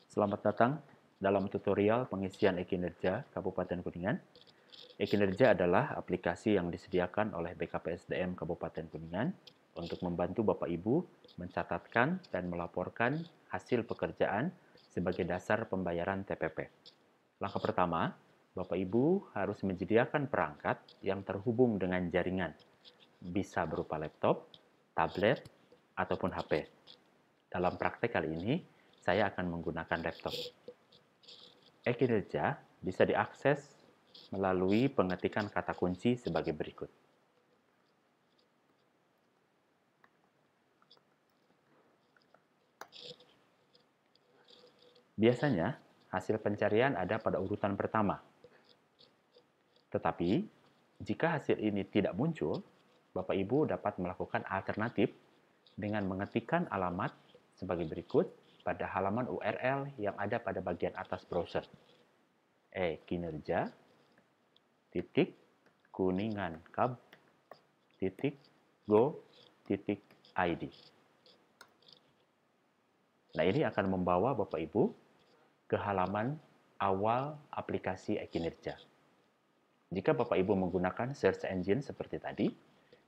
Selamat datang dalam tutorial pengisian e-kinerja Kabupaten Kuningan. E-kinerja adalah aplikasi yang disediakan oleh BKPSDM Kabupaten Kuningan untuk membantu Bapak Ibu mencatatkan dan melaporkan hasil pekerjaan sebagai dasar pembayaran TPP. Langkah pertama, Bapak Ibu harus menyediakan perangkat yang terhubung dengan jaringan, bisa berupa laptop, tablet, ataupun HP. Dalam praktek kali ini, saya akan menggunakan laptop. E-kinerja bisa diakses melalui pengetikan kata kunci sebagai berikut. Biasanya, hasil pencarian ada pada urutan pertama. Tetapi, jika hasil ini tidak muncul, Bapak Ibu dapat melakukan alternatif dengan mengetikkan alamat sebagai berikut pada halaman URL yang ada pada bagian atas browser. E-kinerja titik kuningankab.go.id. Nah, ini akan membawa Bapak Ibu ke halaman awal aplikasi e-kinerja. Jika Bapak Ibu menggunakan search engine seperti tadi,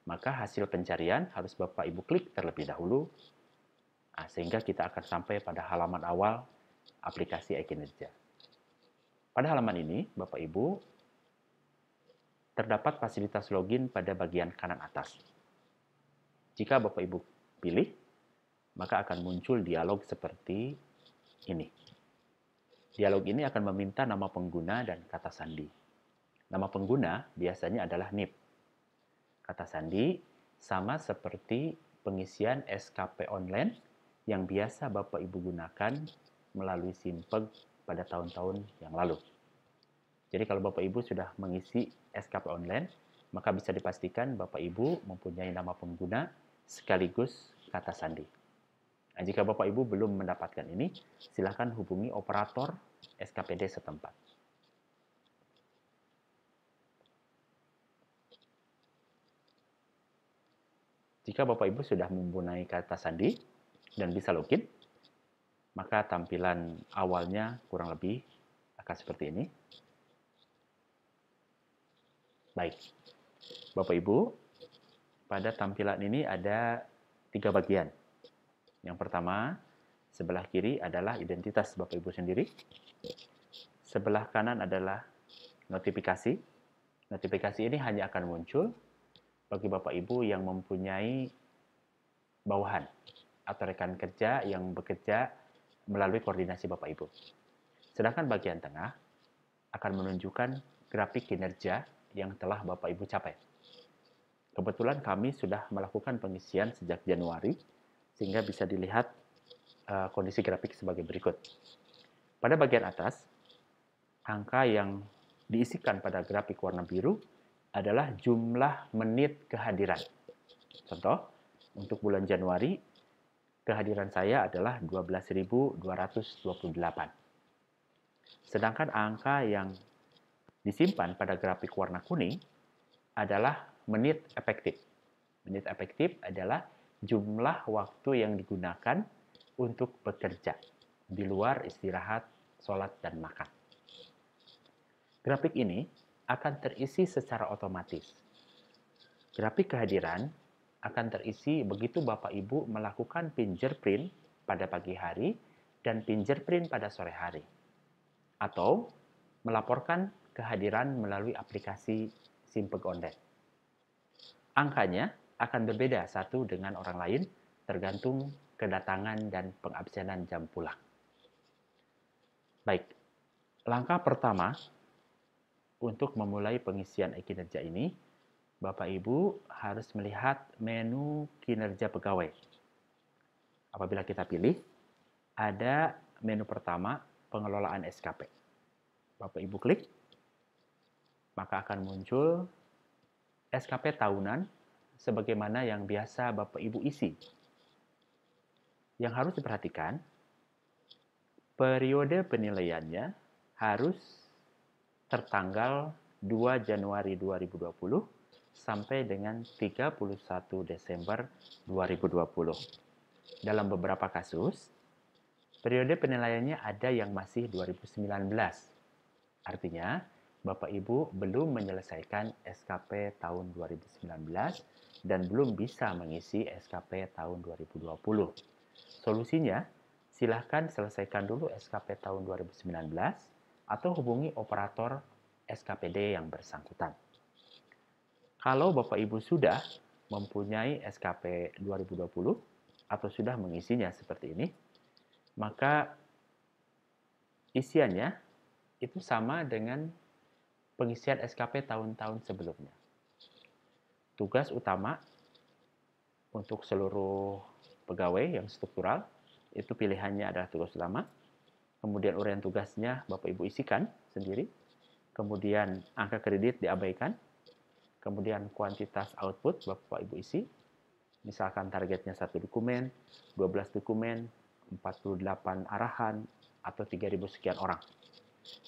maka hasil pencarian harus Bapak Ibu klik terlebih dahulu, sehingga kita akan sampai pada halaman awal aplikasi e-kinerja. Pada halaman ini, Bapak Ibu terdapat fasilitas login pada bagian kanan atas. Jika Bapak Ibu pilih, maka akan muncul dialog seperti ini. Dialog ini akan meminta nama pengguna dan kata sandi. Nama pengguna biasanya adalah NIP. Kata sandi sama seperti pengisian SKP online yang biasa Bapak Ibu gunakan melalui Simpeg pada tahun-tahun yang lalu. Jadi kalau Bapak Ibu sudah mengisi SKP online, maka bisa dipastikan Bapak Ibu mempunyai nama pengguna sekaligus kata sandi. Nah, jika Bapak Ibu belum mendapatkan ini, silakan hubungi operator SKPD setempat. Jika Bapak Ibu sudah mempunyai kata sandi dan bisa login, maka tampilan awalnya kurang lebih akan seperti ini. Baik, Bapak Ibu, pada tampilan ini ada 3 bagian. Yang pertama, sebelah kiri adalah identitas Bapak Ibu sendiri. Sebelah kanan adalah notifikasi. Notifikasi ini hanya akan muncul bagi Bapak Ibu yang mempunyai bawahan atau rekan kerja yang bekerja melalui koordinasi Bapak Ibu. Sedangkan bagian tengah akan menunjukkan grafik kinerja yang telah Bapak Ibu capai. Kebetulan kami sudah melakukan pengisian sejak Januari, sehingga bisa dilihat kondisi grafik sebagai berikut. Pada bagian atas, angka yang diisikan pada grafik warna biru adalah jumlah menit kehadiran. Contoh, untuk bulan Januari, kehadiran saya adalah 12.228. Sedangkan angka yang disimpan pada grafik warna kuning adalah menit efektif. Menit efektif adalah jumlah waktu yang digunakan untuk bekerja di luar istirahat, sholat, dan makan. Grafik ini akan terisi secara otomatis. Grafik kehadiran akan terisi begitu Bapak Ibu melakukan fingerprint pada pagi hari dan fingerprint pada sore hari, atau melaporkan kehadiran melalui aplikasi Simpeg Online. Angkanya akan berbeda satu dengan orang lain tergantung kedatangan dan pengabsenan jam pulang. Baik, langkah pertama untuk memulai pengisian e-kinerja ini, Bapak Ibu harus melihat menu kinerja pegawai. Apabila kita pilih, ada menu pertama, pengelolaan SKP. Bapak Ibu klik, maka akan muncul SKP tahunan sebagaimana yang biasa Bapak Ibu isi. Yang harus diperhatikan, periode penilaiannya harus tertanggal 2 Januari 2020 sampai dengan 31 Desember 2020. Dalam beberapa kasus, Periode penilaiannya ada yang masih 2019. Artinya, Bapak Ibu belum menyelesaikan SKP tahun 2019 dan belum bisa mengisi SKP tahun 2020. Solusinya, silahkan selesaikan dulu SKP tahun 2019 atau hubungi operator SKPD yang bersangkutan. Kalau Bapak Ibu sudah mempunyai SKP 2020 atau sudah mengisinya seperti ini, maka isiannya itu sama dengan pengisian SKP tahun-tahun sebelumnya. Tugas utama untuk seluruh pegawai yang struktural itu pilihannya adalah tugas utama. Kemudian uraian tugasnya Bapak Ibu isikan sendiri. Kemudian angka kredit diabaikan. Kemudian kuantitas output Bapak Ibu isi. Misalkan targetnya 1 dokumen, 12 dokumen, 48 arahan, atau 3.000 sekian orang.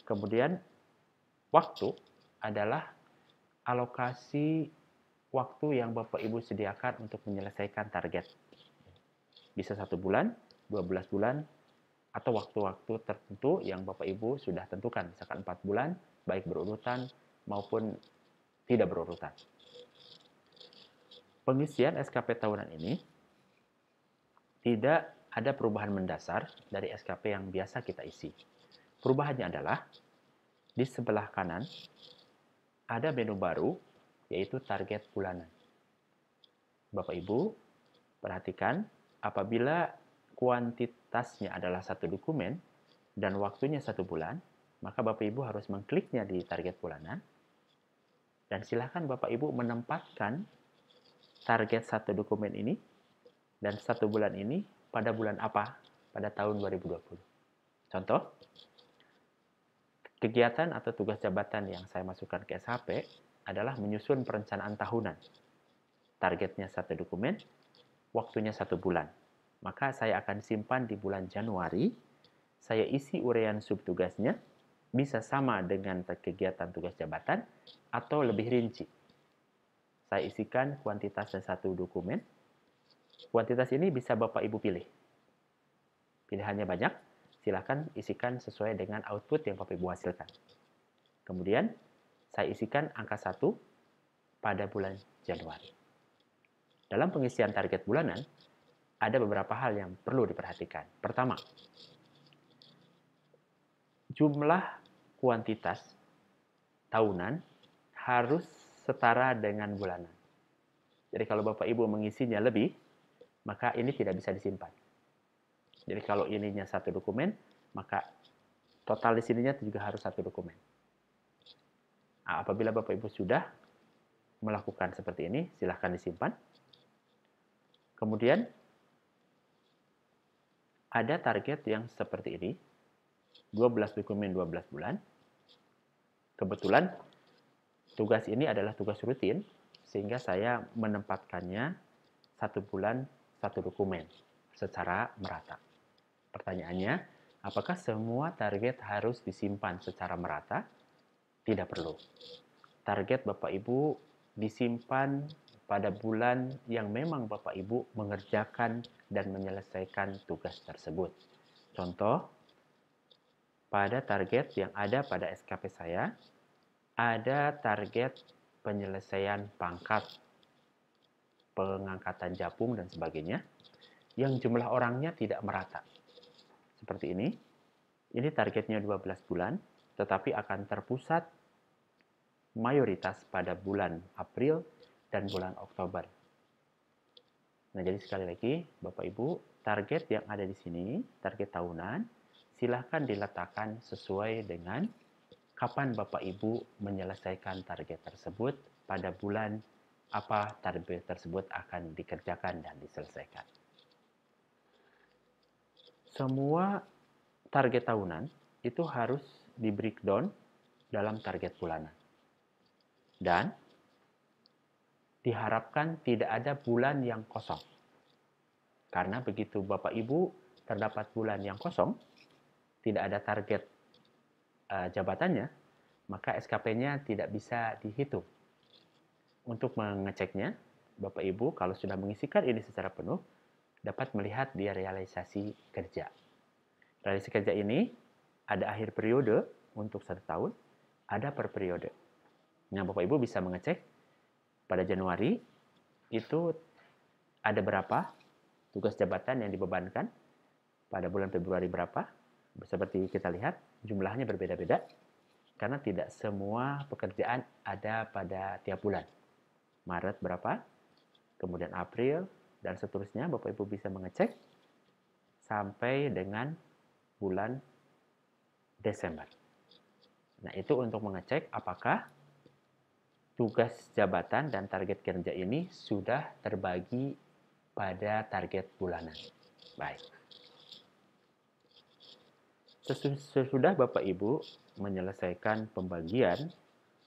Kemudian waktu adalah alokasi waktu yang Bapak Ibu sediakan untuk menyelesaikan target. Bisa 1 bulan, 12 bulan, atau waktu-waktu tertentu yang Bapak Ibu sudah tentukan. Misalkan 4 bulan, baik berurutan maupun tidak berurutan. Pengisian SKP tahunan ini tidak ada perubahan mendasar dari SKP yang biasa kita isi. Perubahannya adalah di sebelah kanan ada menu baru, yaitu target bulanan. Bapak Ibu, perhatikan apabila kuantitasnya adalah 1 dokumen dan waktunya 1 bulan, maka Bapak Ibu harus mengkliknya di target bulanan. Dan silakan Bapak Ibu menempatkan target 1 dokumen ini dan 1 bulan ini pada bulan apa? Pada tahun 2020. Contoh, kegiatan atau tugas jabatan yang saya masukkan ke SHP adalah menyusun perencanaan tahunan. Targetnya 1 dokumen, waktunya 1 bulan. Maka saya akan simpan di bulan Januari, saya isi uraian subtugasnya, bisa sama dengan kegiatan tugas jabatan, atau lebih rinci. Saya isikan kuantitas dan 1 dokumen. Kuantitas ini bisa Bapak Ibu pilih. Pilihannya banyak, silakan isikan sesuai dengan output yang Bapak Ibu hasilkan. Kemudian, saya isikan angka 1 pada bulan Januari. Dalam pengisian target bulanan, ada beberapa hal yang perlu diperhatikan. Pertama, jumlah kuantitas tahunan harus setara dengan bulanan. Jadi kalau Bapak Ibu mengisinya lebih, maka ini tidak bisa disimpan. Jadi kalau ininya 1 dokumen, maka total di sininya juga harus 1 dokumen. Nah, apabila Bapak Ibu sudah melakukan seperti ini, silahkan disimpan. Kemudian, ada target yang seperti ini, 12 dokumen 12 bulan. Kebetulan, tugas ini adalah tugas rutin, sehingga saya menempatkannya 1 bulan 1 dokumen secara merata. Pertanyaannya, apakah semua target harus disimpan secara merata? Tidak perlu. Target Bapak Ibu disimpan pada bulan yang memang Bapak Ibu mengerjakan dan menyelesaikan tugas tersebut. Contoh, pada target yang ada pada SKP saya, ada target penyelesaian pangkat, pengangkatan japung, dan sebagainya, yang jumlah orangnya tidak merata. Seperti ini targetnya 12 bulan, tetapi akan terpusat mayoritas pada bulan April dan bulan Oktober. Nah, jadi sekali lagi, Bapak Ibu, target yang ada di sini, target tahunan, silahkan diletakkan sesuai dengan kapan Bapak Ibu menyelesaikan target tersebut, pada bulan apa target tersebut akan dikerjakan dan diselesaikan. Semua target tahunan itu harus di breakdown dalam target bulanan. Dan diharapkan tidak ada bulan yang kosong. Karena begitu Bapak Ibu terdapat bulan yang kosong, tidak ada target jabatannya, maka SKP-nya tidak bisa dihitung. Untuk mengeceknya, Bapak Ibu kalau sudah mengisikan ini secara penuh, dapat melihat dia realisasi kerja. Relasi kerja ini ada akhir periode untuk 1 tahun, ada per periode. Nah, Bapak Ibu bisa mengecek pada Januari itu ada berapa tugas jabatan yang dibebankan, pada bulan Februari berapa. Seperti kita lihat, jumlahnya berbeda-beda karena tidak semua pekerjaan ada pada tiap bulan. Maret berapa, kemudian April, dan seterusnya. Bapak Ibu bisa mengecek sampai dengan bulan Desember. Nah, itu untuk mengecek apakah tugas jabatan dan target kerja ini sudah terbagi pada target bulanan. Baik. Sesudah Bapak Ibu menyelesaikan pembagian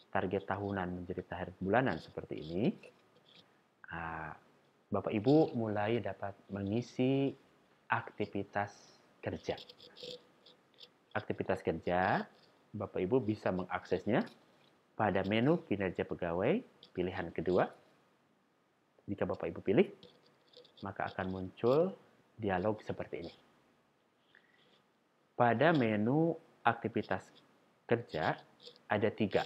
target tahunan menjadi target bulanan seperti ini, Bapak Ibu mulai dapat mengisi aktivitas kerja. Aktivitas kerja, Bapak Ibu bisa mengaksesnya pada menu kinerja pegawai pilihan kedua. Jika Bapak Ibu pilih, maka akan muncul dialog seperti ini. Pada menu aktivitas kerja ada 3.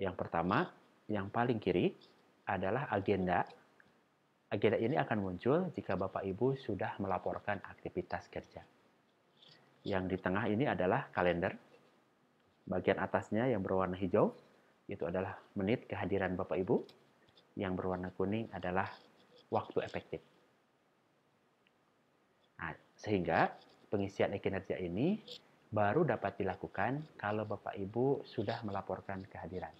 Yang pertama, yang paling kiri adalah agenda. Agenda ini akan muncul jika Bapak Ibu sudah melaporkan aktivitas kerja. Yang di tengah ini adalah kalender. Bagian atasnya yang berwarna hijau itu adalah menit kehadiran Bapak Ibu. Yang berwarna kuning adalah waktu efektif. Nah, sehingga pengisian kinerja ini baru dapat dilakukan kalau Bapak Ibu sudah melaporkan kehadiran.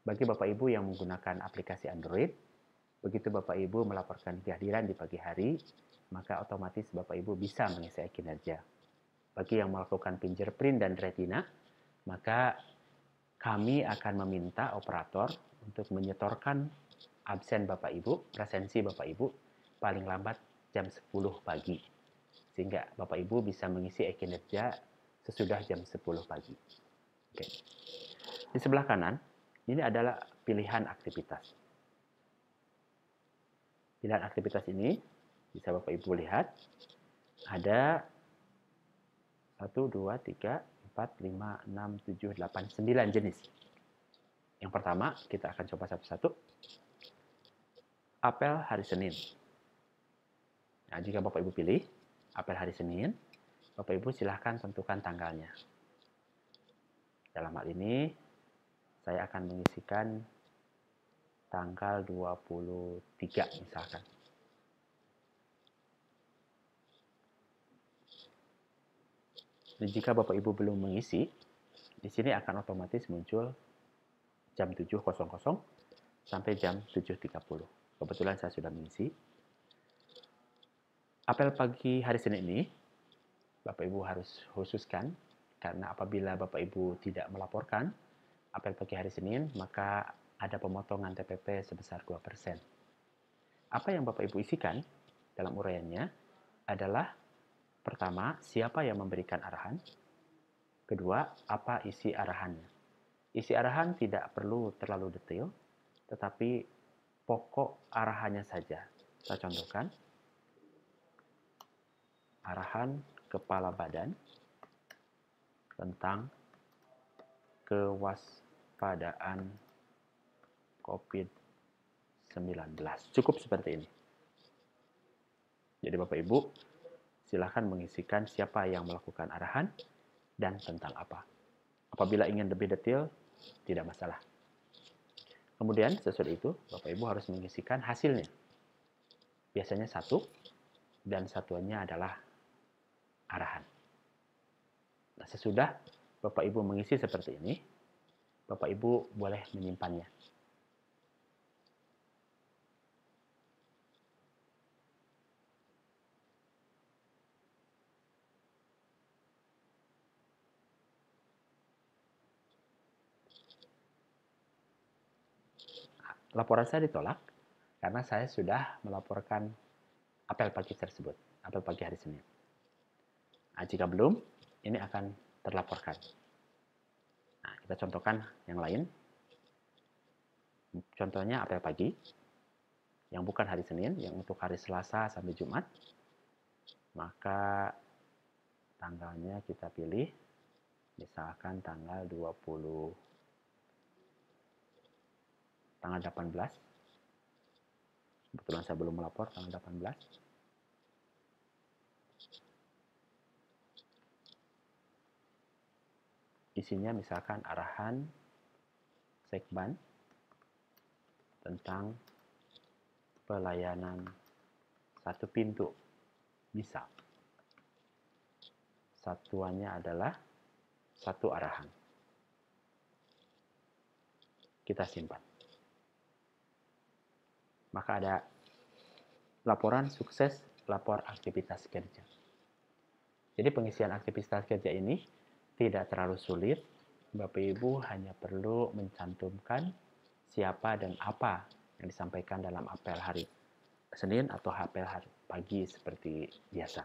Bagi Bapak Ibu yang menggunakan aplikasi Android, begitu Bapak Ibu melaporkan kehadiran di pagi hari, maka otomatis Bapak Ibu bisa mengisi kinerja. Bagi yang melakukan fingerprint dan retina, maka kami akan meminta operator untuk menyetorkan absen Bapak Ibu, presensi Bapak Ibu, paling lambat jam 10 pagi. Sehingga Bapak Ibu bisa mengisi kinerja sesudah jam 10 pagi. Oke. Di sebelah kanan, ini adalah pilihan aktivitas. Pilihan aktivitas ini bisa Bapak Ibu lihat ada 1, 2, 3, 4, 5, 6, 7, 8, 9 jenis. Yang pertama, kita akan coba satu-satu. Apel hari Senin. Nah, jika Bapak Ibu pilih apel hari Senin, Bapak Ibu silahkan tentukan tanggalnya. Dalam hal ini, saya akan mengisikan tanggal 23 misalkan. Dan jika Bapak Ibu belum mengisi, di sini akan otomatis muncul jam 7.00 sampai jam 7.30. Kebetulan saya sudah mengisi. Apel pagi hari Senin ini, Bapak Ibu harus khususkan, karena apabila Bapak Ibu tidak melaporkan apel pagi hari Senin, maka ada pemotongan TPP sebesar 2%. Apa yang Bapak Ibu isikan dalam uraiannya adalah pertama, siapa yang memberikan arahan. Kedua, apa isi arahannya. Isi arahan tidak perlu terlalu detail, tetapi pokok arahannya saja. Saya contohkan. Arahan Kepala Badan tentang kewaspadaan COVID-19. Cukup seperti ini. Jadi Bapak Ibu, silahkan mengisikan siapa yang melakukan arahan dan tentang apa. Apabila ingin lebih detail, tidak masalah. Kemudian sesudah itu, Bapak Ibu harus mengisikan hasilnya. Biasanya 1, dan satuannya adalah arahan. Nah, sesudah Bapak Ibu mengisi seperti ini, Bapak Ibu boleh menyimpannya. Laporan saya ditolak karena saya sudah melaporkan apel pagi tersebut, apel pagi hari Senin. Nah, jika belum, ini akan terlaporkan. Nah, kita contohkan yang lain. Contohnya apel pagi, yang bukan hari Senin, yang untuk hari Selasa sampai Jumat. Maka tanggalnya kita pilih, misalkan tanggal 20, tanggal 18. Kebetulan saya belum melapor tanggal 18. Isinya misalkan arahan Sekban tentang pelayanan satu pintu. Bisa. Satuannya adalah satu arahan. Kita simpan. Maka ada laporan sukses, lapor aktivitas kerja. Jadi pengisian aktivitas kerja ini tidak terlalu sulit. Bapak Ibu hanya perlu mencantumkan siapa dan apa yang disampaikan dalam apel hari Senin atau apel hari pagi seperti biasa.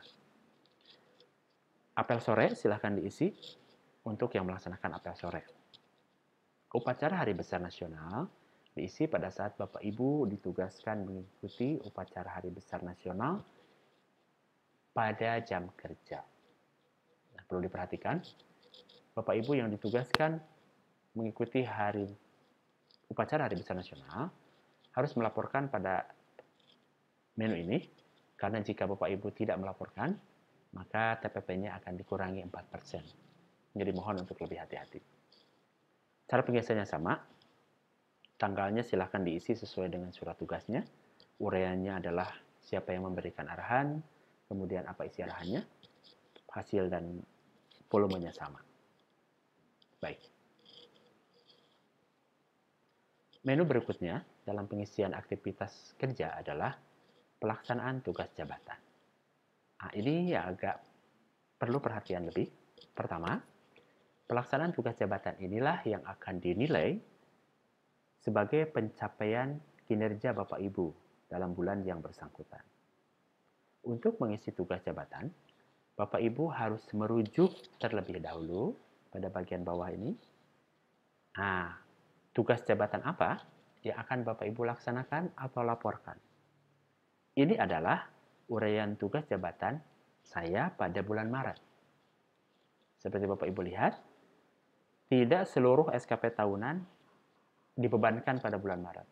Apel sore silahkan diisi untuk yang melaksanakan apel sore. Upacara Hari Besar Nasional diisi pada saat Bapak Ibu ditugaskan mengikuti upacara Hari Besar Nasional pada jam kerja. Nah, perlu diperhatikan, Bapak Ibu yang ditugaskan mengikuti upacara Hari Besar Nasional harus melaporkan pada menu ini, karena jika Bapak Ibu tidak melaporkan, maka TPP-nya akan dikurangi 4%. Jadi mohon untuk lebih hati-hati. Cara pengisiannya sama, tanggalnya silahkan diisi sesuai dengan surat tugasnya. Uraiannya adalah siapa yang memberikan arahan, kemudian apa isi arahannya, hasil dan volumenya sama. Baik. Menu berikutnya dalam pengisian aktivitas kerja adalah pelaksanaan tugas jabatan. Nah, ini ya agak perlu perhatian lebih. Pertama, pelaksanaan tugas jabatan inilah yang akan dinilai sebagai pencapaian kinerja Bapak Ibu dalam bulan yang bersangkutan. Untuk mengisi tugas jabatan, Bapak Ibu harus merujuk terlebih dahulu pada bagian bawah ini. Nah, tugas jabatan apa yang akan Bapak Ibu laksanakan atau laporkan? Ini adalah uraian tugas jabatan saya pada bulan Maret. Seperti Bapak Ibu lihat, tidak seluruh SKP tahunan dibebankan pada bulan Maret.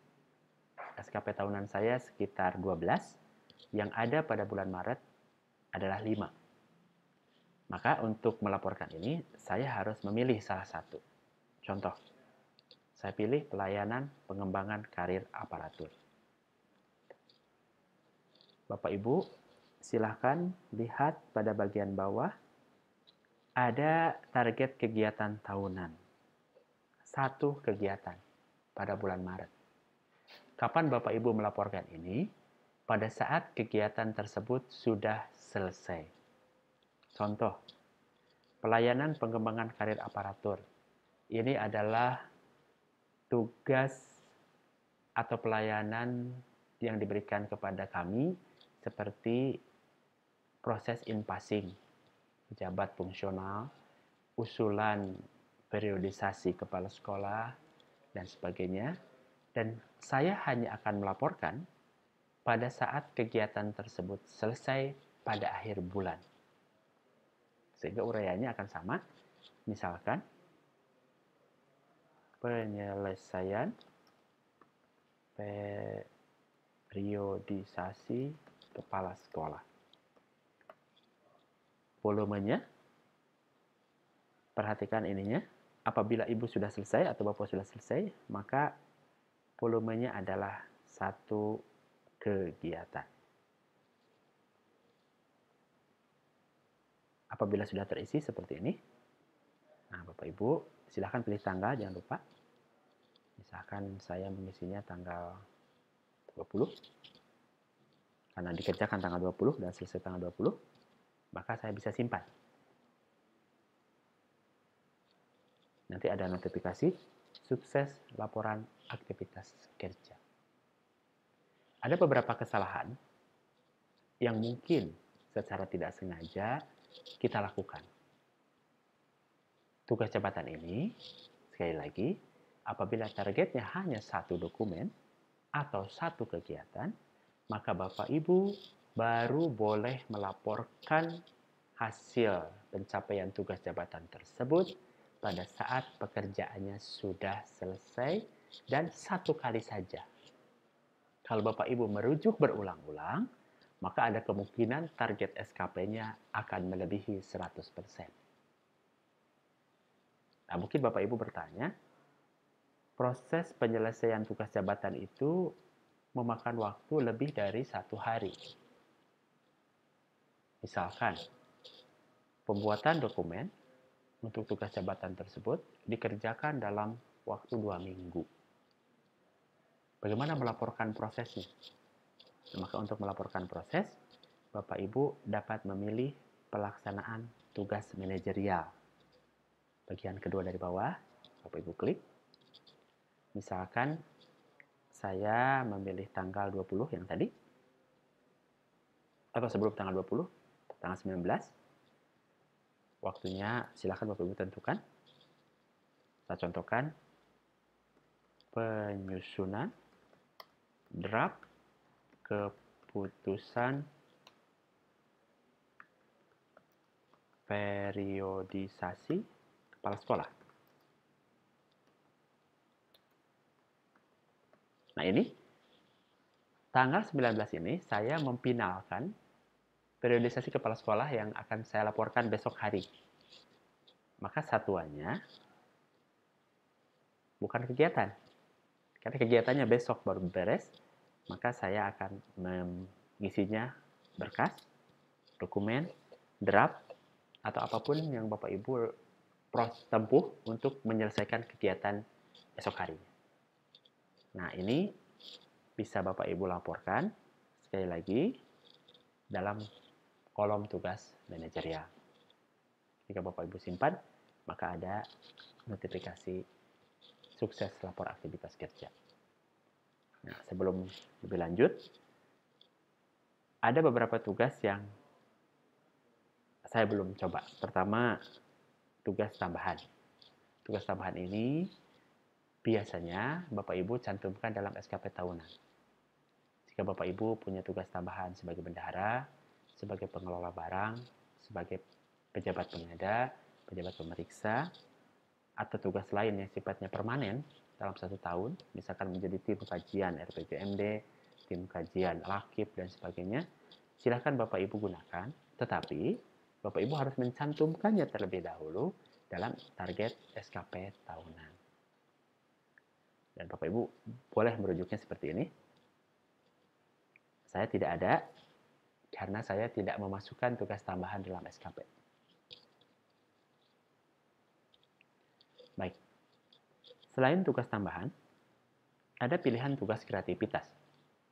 SKP tahunan saya sekitar 12, yang ada pada bulan Maret adalah 5. Maka untuk melaporkan ini, saya harus memilih salah satu. Contoh, saya pilih pelayanan pengembangan karir aparatur. Bapak Ibu, silahkan lihat pada bagian bawah, ada target kegiatan tahunan. 1 kegiatan pada bulan Maret. Kapan Bapak Ibu melaporkan ini? Pada saat kegiatan tersebut sudah selesai. Contoh, pelayanan pengembangan karir aparatur. Ini adalah tugas atau pelayanan yang diberikan kepada kami seperti proses in-passing, pejabat fungsional, usulan periodisasi kepala sekolah, dan sebagainya. Dan saya hanya akan melaporkan pada saat kegiatan tersebut selesai pada akhir bulan. Sehingga uraiannya akan sama. Misalkan, penyelesaian periodisasi kepala sekolah. Volumenya, perhatikan ininya. Apabila Ibu sudah selesai atau Bapak sudah selesai, maka volumenya adalah 1 kegiatan. Apabila sudah terisi seperti ini, nah Bapak Ibu silahkan pilih tanggal, jangan lupa. Misalkan saya mengisinya tanggal 20, karena dikerjakan tanggal 20 dan selesai tanggal 20, maka saya bisa simpan. Nanti ada notifikasi sukses laporan aktivitas kerja. Ada beberapa kesalahan yang mungkin secara tidak sengaja kita lakukan. Tugas jabatan ini, sekali lagi, apabila targetnya hanya 1 dokumen atau 1 kegiatan, maka Bapak Ibu baru boleh melaporkan hasil pencapaian tugas jabatan tersebut pada saat pekerjaannya sudah selesai dan satu kali saja. Kalau Bapak Ibu merujuk berulang-ulang, maka ada kemungkinan target SKP-nya akan melebihi 100%. Nah, mungkin Bapak Ibu bertanya, proses penyelesaian tugas jabatan itu memakan waktu lebih dari 1 hari. Misalkan, pembuatan dokumen untuk tugas jabatan tersebut dikerjakan dalam waktu 2 minggu. Bagaimana melaporkan prosesnya? Maka untuk melaporkan proses, Bapak Ibu dapat memilih pelaksanaan tugas manajerial. Bagian kedua dari bawah, Bapak Ibu klik. Misalkan saya memilih tanggal 20 yang tadi, atau sebelum tanggal 20, tanggal 19. Waktunya silakan Bapak Ibu tentukan. Saya contohkan penyusunan draft keputusan periodisasi kepala sekolah. Nah, ini tanggal 19 ini saya memfinalkan periodisasi kepala sekolah yang akan saya laporkan besok hari. Maka satuannya bukan kegiatan. Karena kegiatannya besok baru beres, maka saya akan mengisinya berkas, dokumen, draft, atau apapun yang Bapak Ibu tempuh untuk menyelesaikan kegiatan esok harinya. Nah, ini bisa Bapak Ibu laporkan sekali lagi dalam kolom tugas manajerial. Jika Bapak Ibu simpan, maka ada notifikasi sukses lapor aktivitas kerja. Nah, sebelum lebih lanjut, ada beberapa tugas yang saya belum coba. Pertama, tugas tambahan. Tugas tambahan ini biasanya Bapak Ibu cantumkan dalam SKP tahunan. Jika Bapak Ibu punya tugas tambahan sebagai bendahara, sebagai pengelola barang, sebagai pejabat pengada, pejabat pemeriksa, atau tugas lain yang sifatnya permanen dalam 1 tahun, misalkan menjadi tim kajian RPJMD, tim kajian LAKIP, dan sebagainya, silakan Bapak Ibu gunakan, tetapi Bapak Ibu harus mencantumkannya terlebih dahulu dalam target SKP tahunan. Dan Bapak Ibu boleh merujuknya seperti ini. Saya tidak ada, karena saya tidak memasukkan tugas tambahan dalam SKP. Baik. Selain tugas tambahan, ada pilihan tugas kreativitas.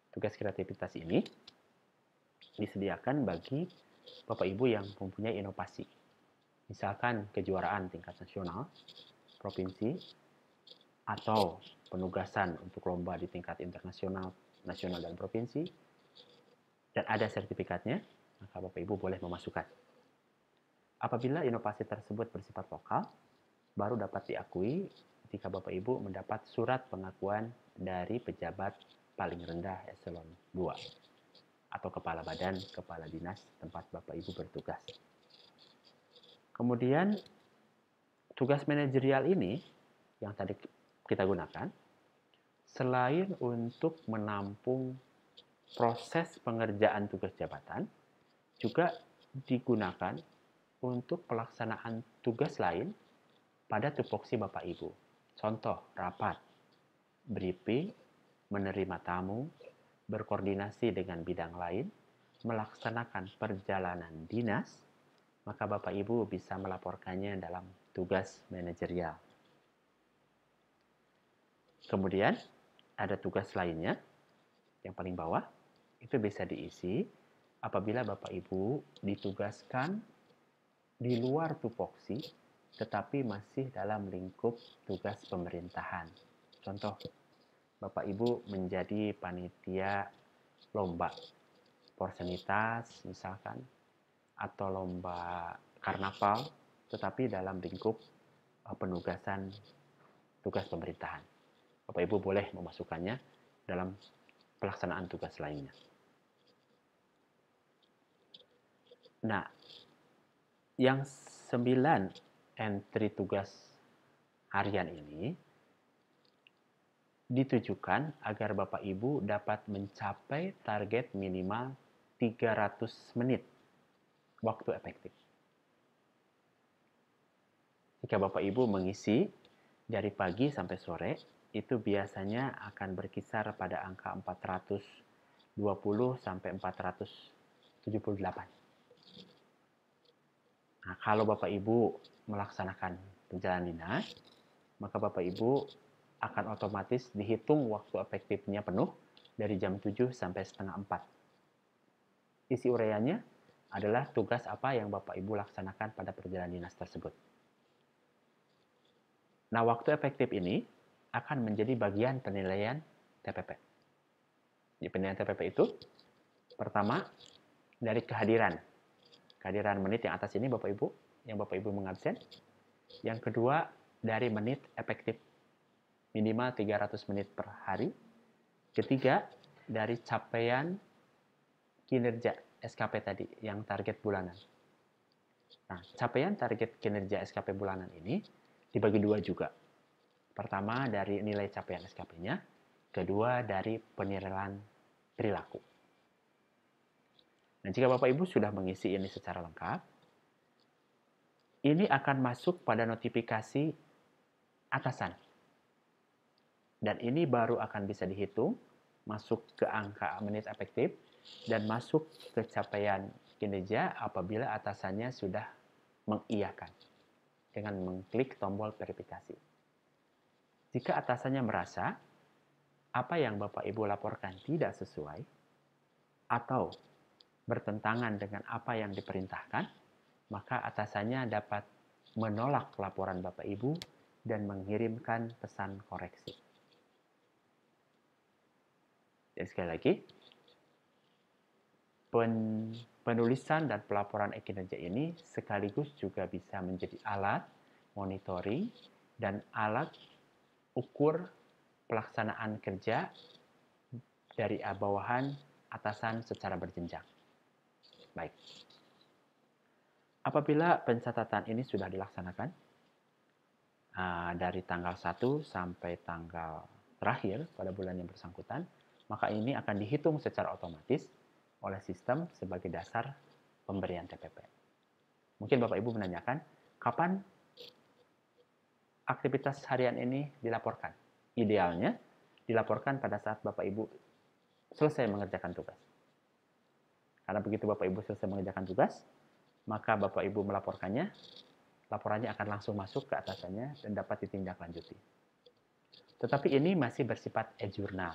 Tugas kreativitas ini disediakan bagi Bapak Ibu yang mempunyai inovasi. Misalkan kejuaraan tingkat nasional, provinsi, atau penugasan untuk lomba di tingkat internasional, nasional, dan provinsi, dan ada sertifikatnya, maka Bapak Ibu boleh memasukkan. Apabila inovasi tersebut bersifat lokal, baru dapat diakui jika Bapak Ibu mendapat surat pengakuan dari pejabat paling rendah eselon 2 atau kepala badan, kepala dinas tempat Bapak Ibu bertugas. Kemudian tugas manajerial ini yang tadi kita gunakan, selain untuk menampung proses pengerjaan tugas jabatan, juga digunakan untuk pelaksanaan tugas lain pada tupoksi Bapak Ibu. Contoh, rapat, briefing, menerima tamu, berkoordinasi dengan bidang lain, melaksanakan perjalanan dinas, maka Bapak Ibu bisa melaporkannya dalam tugas manajerial. Kemudian, ada tugas lainnya, yang paling bawah, itu bisa diisi apabila Bapak Ibu ditugaskan di luar tupoksi, tetapi masih dalam lingkup tugas pemerintahan. Contoh, Bapak Ibu menjadi panitia lomba porsenitas misalkan, atau lomba karnaval, tetapi dalam lingkup penugasan tugas pemerintahan. Bapak Ibu boleh memasukkannya dalam pelaksanaan tugas lainnya. Nah, yang 9 entry tugas harian ini ditujukan agar Bapak Ibu dapat mencapai target minimal 300 menit waktu efektif. Jika Bapak Ibu mengisi dari pagi sampai sore, itu biasanya akan berkisar pada angka 420 sampai 478. Nah, kalau Bapak Ibu melaksanakan perjalanan dinas, maka Bapak Ibu akan otomatis dihitung waktu efektifnya penuh dari jam 7 sampai setengah 4. Isi uraiannya adalah tugas apa yang Bapak Ibu laksanakan pada perjalanan dinas tersebut. Nah, waktu efektif ini akan menjadi bagian penilaian TPP. Di penilaian TPP itu, pertama, dari kehadiran menit yang atas ini Bapak Ibu, yang Bapak Ibu mengabsen. Yang kedua, dari menit efektif, minimal 300 menit per hari. Ketiga, dari capaian kinerja SKP tadi, yang target bulanan. Nah, capaian target kinerja SKP bulanan ini dibagi dua juga. Pertama, dari nilai capaian SKP-nya. Kedua, dari penilaian perilaku. Nah, jika Bapak Ibu sudah mengisi ini secara lengkap, ini akan masuk pada notifikasi atasan. Dan ini baru akan bisa dihitung, masuk ke angka menit efektif, dan masuk ke capaian kinerja apabila atasannya sudah mengiyakan dengan mengklik tombol verifikasi. Jika atasannya merasa apa yang Bapak Ibu laporkan tidak sesuai atau bertentangan dengan apa yang diperintahkan, maka atasannya dapat menolak laporan Bapak Ibu dan mengirimkan pesan koreksi. Dan sekali lagi, penulisan dan pelaporan kinerja ini sekaligus juga bisa menjadi alat monitoring dan alat ukur pelaksanaan kerja dari bawahan atasan secara berjenjang. Baik. Apabila pencatatan ini sudah dilaksanakan dari tanggal 1 sampai tanggal terakhir pada bulan yang bersangkutan, maka ini akan dihitung secara otomatis oleh sistem sebagai dasar pemberian TPP. Mungkin Bapak Ibu menanyakan, kapan aktivitas harian ini dilaporkan? Idealnya dilaporkan pada saat Bapak Ibu selesai mengerjakan tugas. Karena begitu Bapak Ibu selesai mengerjakan tugas, maka Bapak Ibu melaporkannya, laporannya akan langsung masuk ke atasannya dan dapat ditindaklanjuti. Tetapi ini masih bersifat e-jurnal.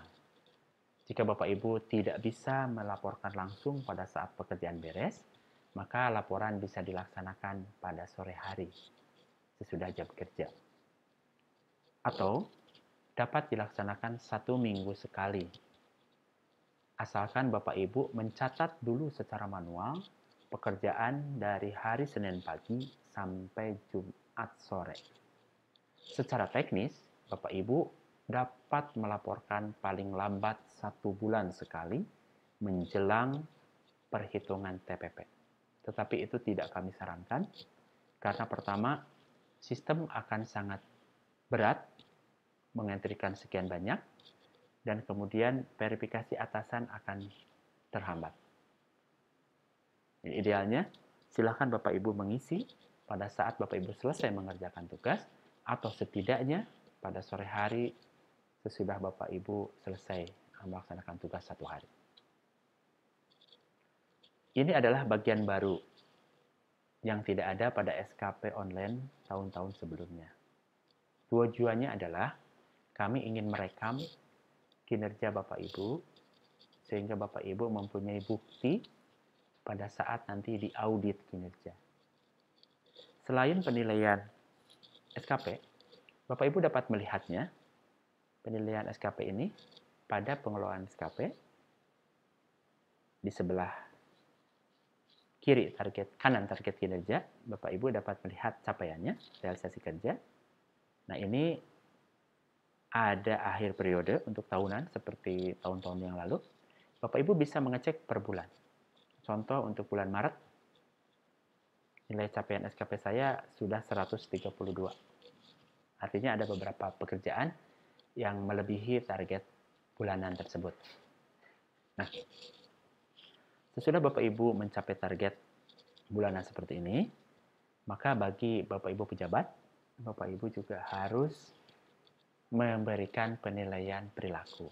Jika Bapak Ibu tidak bisa melaporkan langsung pada saat pekerjaan beres, maka laporan bisa dilaksanakan pada sore hari, sesudah jam kerja. Atau dapat dilaksanakan 1 minggu sekali. Asalkan Bapak Ibu mencatat dulu secara manual pekerjaan dari hari Senin pagi sampai Jumat sore. Secara teknis, Bapak Ibu dapat melaporkan paling lambat 1 bulan sekali menjelang perhitungan TPP. Tetapi itu tidak kami sarankan karena pertama, sistem akan sangat berat mengentrikan sekian banyak dan kemudian verifikasi atasan akan terhambat. Idealnya, silakan Bapak Ibu mengisi pada saat Bapak Ibu selesai mengerjakan tugas atau setidaknya pada sore hari sesudah Bapak Ibu selesai melaksanakan tugas 1 hari. Ini adalah bagian baru yang tidak ada pada SKP online tahun-tahun sebelumnya. Tujuannya adalah kami ingin merekam kinerja Bapak Ibu sehingga Bapak Ibu mempunyai bukti pada saat nanti diaudit kinerja. Selain penilaian SKP, Bapak Ibu dapat melihatnya, penilaian SKP ini pada pengelolaan SKP di sebelah kiri kanan target kinerja, Bapak Ibu dapat melihat capaiannya, realisasi kerja. Nah, ini ada akhir periode untuk tahunan seperti tahun-tahun yang lalu. Bapak Ibu bisa mengecek per bulan. Contoh untuk bulan Maret, nilai capaian SKP saya sudah 132. Artinya ada beberapa pekerjaan yang melebihi target bulanan tersebut. Nah, sesudah Bapak Ibu mencapai target bulanan seperti ini, maka bagi Bapak Ibu pejabat, Bapak Ibu juga harus memberikan penilaian perilaku.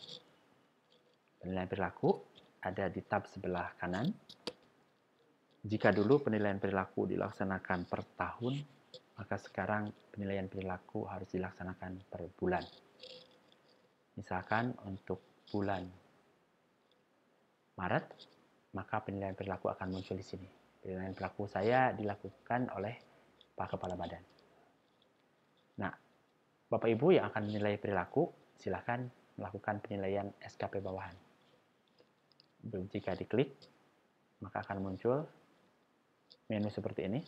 Penilaian perilaku ada di tab sebelah kanan. Jika dulu penilaian perilaku dilaksanakan per tahun, maka sekarang penilaian perilaku harus dilaksanakan per bulan. Misalkan untuk bulan Maret, maka penilaian perilaku akan muncul di sini. Penilaian perilaku saya dilakukan oleh Pak Kepala Badan. Nah, Bapak Ibu yang akan menilai perilaku, silakan melakukan penilaian SKP bawahan. Jika diklik, maka akan muncul menu seperti ini.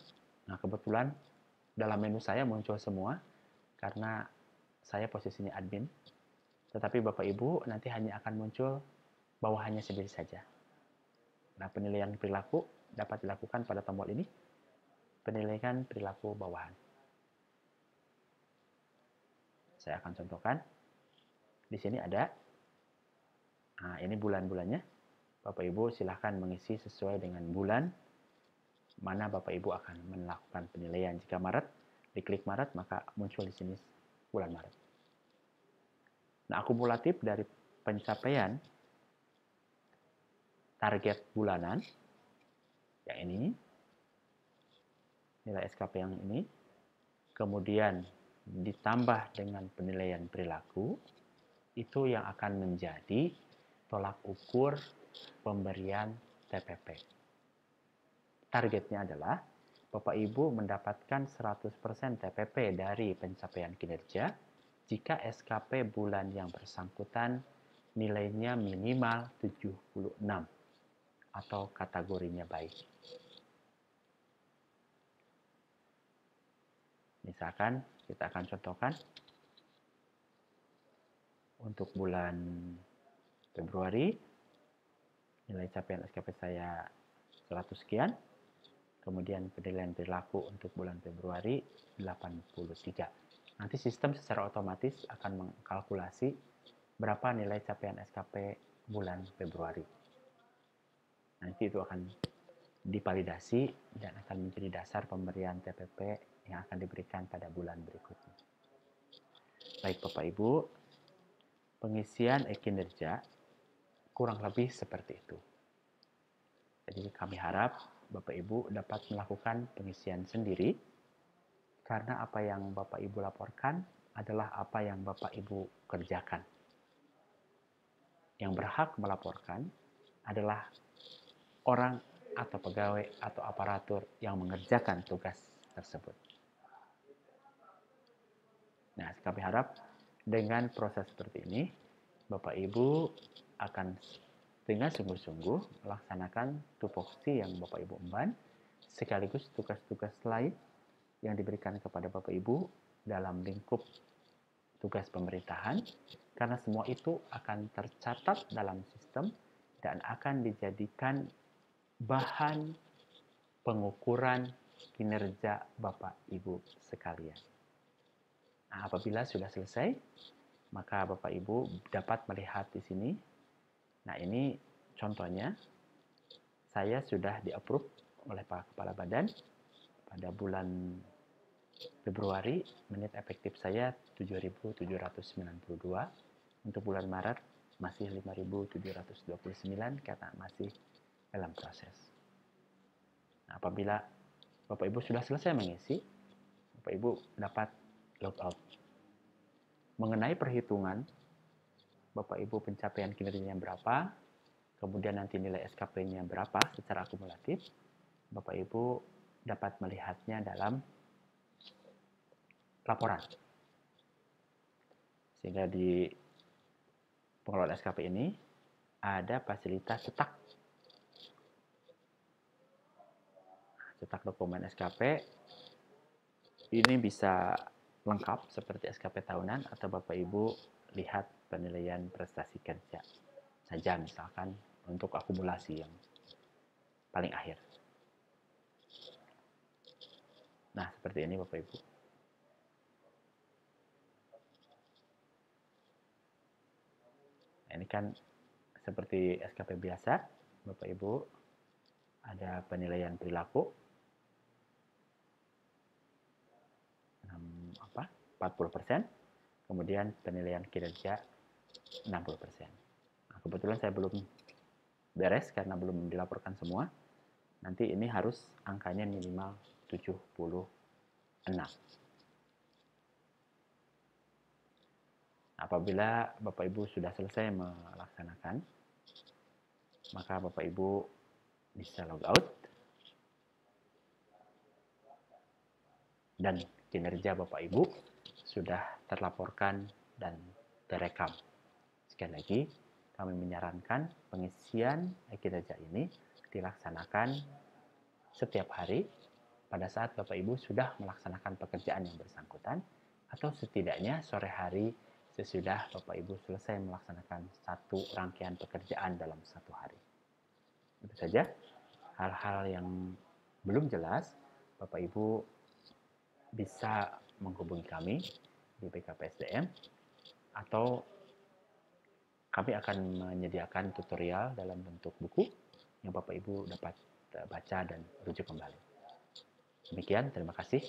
Nah, kebetulan dalam menu saya muncul semua karena saya posisinya admin. Tetapi Bapak Ibu nanti hanya akan muncul bawahannya sendiri saja. Nah, penilaian perilaku dapat dilakukan pada tombol ini, penilaian perilaku bawahan. Saya akan contohkan. Di sini ada, nah ini bulan-bulannya. Bapak Ibu silahkan mengisi sesuai dengan bulan mana Bapak Ibu akan melakukan penilaian. Jika Maret, diklik Maret, maka muncul di sini bulan Maret. Nah, akumulatif dari pencapaian target bulanan, yang ini, nilai SKP yang ini, kemudian ditambah dengan penilaian perilaku, itu yang akan menjadi tolak ukur pemberian TPP. Targetnya adalah Bapak Ibu mendapatkan 100% TPP dari pencapaian kinerja jika SKP bulan yang bersangkutan nilainya minimal 76 atau kategorinya baik. Misalkan kita akan contohkan untuk bulan Februari nilai capaian SKP saya 100 sekian. Kemudian penilaian perilaku untuk bulan Februari 83. Nanti sistem secara otomatis akan mengkalkulasi berapa nilai capaian SKP bulan Februari. Nanti itu akan divalidasi dan akan menjadi dasar pemberian TPP yang akan diberikan pada bulan berikutnya. Baik Bapak Ibu, pengisian kinerja kurang lebih seperti itu. Jadi kami harap Bapak Ibu dapat melakukan pengisian sendiri karena apa yang Bapak Ibu laporkan adalah apa yang Bapak Ibu kerjakan. Yang berhak melaporkan adalah orang atau pegawai atau aparatur yang mengerjakan tugas tersebut. Nah, kami harap dengan proses seperti ini, Bapak Ibu akan dengan sungguh-sungguh melaksanakan tupoksi yang Bapak Ibu emban, sekaligus tugas-tugas lain yang diberikan kepada Bapak Ibu dalam lingkup tugas pemerintahan, karena semua itu akan tercatat dalam sistem dan akan dijadikan bahan pengukuran kinerja Bapak Ibu sekalian. Nah, apabila sudah selesai, maka Bapak Ibu dapat melihat di sini. Nah, ini contohnya, saya sudah di-approve oleh Pak Kepala Badan pada bulan Februari, menit efektif saya 7.792. Untuk bulan Maret masih 5.729 karena masih dalam proses. Nah, apabila Bapak Ibu sudah selesai mengisi, Bapak Ibu dapat logout. Mengenai perhitungan Bapak Ibu pencapaian kinerjanya berapa, kemudian nanti nilai SKP-nya berapa secara akumulatif, Bapak Ibu dapat melihatnya dalam laporan. Sehingga di pengelolaan SKP ini ada fasilitas cetak. Cetak dokumen SKP ini bisa lengkap seperti SKP tahunan atau Bapak Ibu lihat penilaian prestasi kerja saja, misalkan untuk akumulasi yang paling akhir. Nah, seperti ini Bapak Ibu. Nah, ini kan seperti SKP biasa, Bapak Ibu. Ada penilaian perilaku, 40%, kemudian penilaian kinerja 60%. Nah, kebetulan saya belum beres karena belum dilaporkan semua. Nanti ini harus angkanya minimal 76. Apabila Bapak Ibu sudah selesai melaksanakan, maka Bapak Ibu bisa log out dan kinerja Bapak Ibu sudah terlaporkan dan terekam. Sekali lagi, kami menyarankan pengisian kinerja ini dilaksanakan setiap hari pada saat Bapak Ibu sudah melaksanakan pekerjaan yang bersangkutan, atau setidaknya sore hari sesudah Bapak Ibu selesai melaksanakan satu rangkaian pekerjaan dalam satu hari. Itu saja. Hal-hal yang belum jelas, Bapak Ibu bisa menghubungi kami di BKPSDM, atau kami akan menyediakan tutorial dalam bentuk buku yang Bapak Ibu dapat baca dan rujuk kembali. Demikian, terima kasih.